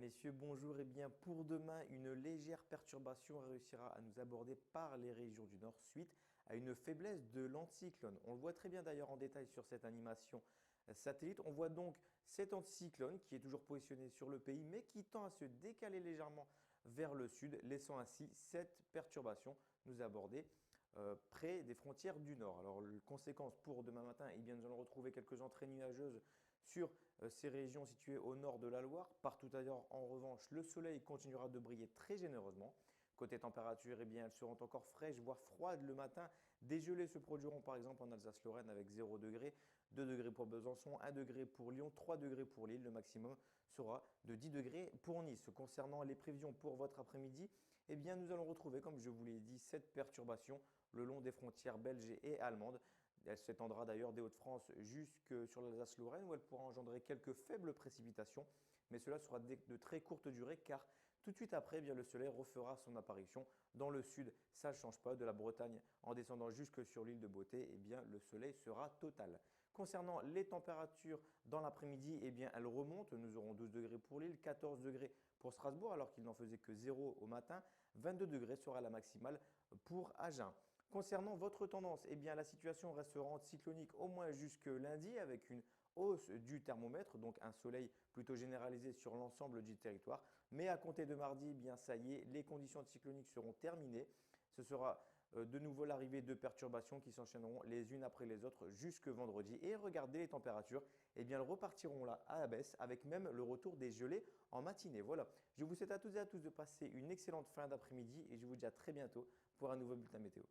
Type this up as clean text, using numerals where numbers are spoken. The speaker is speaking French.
messieurs, bonjour. Eh bien, pour demain, une légère perturbation réussira à nous aborder par les régions du nord suite à une faiblesse de l'anticyclone. On le voit très bien d'ailleurs en détail sur cette animation satellite. On voit donc cet anticyclone qui est toujours positionné sur le pays, mais qui tend à se décaler légèrement vers le sud, laissant ainsi cette perturbation nous aborder près des frontières du nord. Alors, conséquence pour demain matin, eh bien, nous allons retrouver quelques entrées nuageuses sur ces régions situées au nord de la Loire. Partout ailleurs, en revanche, le soleil continuera de briller très généreusement. Côté température, eh bien, elles seront encore fraîches, voire froides le matin. Des gelées se produiront par exemple en Alsace-Lorraine avec 0 degré, 2 degrés pour Besançon, 1 degré pour Lyon, 3 degrés pour Lille. Le maximum sera de 10 degrés pour Nice. Concernant les prévisions pour votre après-midi, eh bien, nous allons retrouver, comme je vous l'ai dit, cette perturbation le long des frontières belges et allemandes. Elle s'étendra d'ailleurs des Hauts-de-France jusque sur l'Alsace-Lorraine où elle pourra engendrer quelques faibles précipitations, mais cela sera de très courte durée car tout de suite après, eh bien, le soleil refera son apparition dans le sud. Ça ne change pas, de la Bretagne en descendant jusque sur l'île de Beauté, eh bien, le soleil sera total. Concernant les températures dans l'après-midi, eh bien, elles remontent. Nous aurons 12 degrés pour Lille, 14 degrés pour Strasbourg alors qu'il n'en faisait que 0 au matin. 22 degrés sera la maximale pour Agen. Concernant votre tendance, eh bien, la situation restera anticyclonique au moins jusque lundi avec une hausse du thermomètre, donc un soleil plutôt généralisé sur l'ensemble du territoire. Mais à compter de mardi, eh bien, ça y est, les conditions anticycloniques seront terminées. Ce sera de nouveau l'arrivée de perturbations qui s'enchaîneront les unes après les autres jusque vendredi. Et regardez les températures, eh bien, elles repartiront là à la baisse avec même le retour des gelées en matinée. Voilà, je vous souhaite à toutes et à tous de passer une excellente fin d'après-midi et je vous dis à très bientôt pour un nouveau bulletin météo.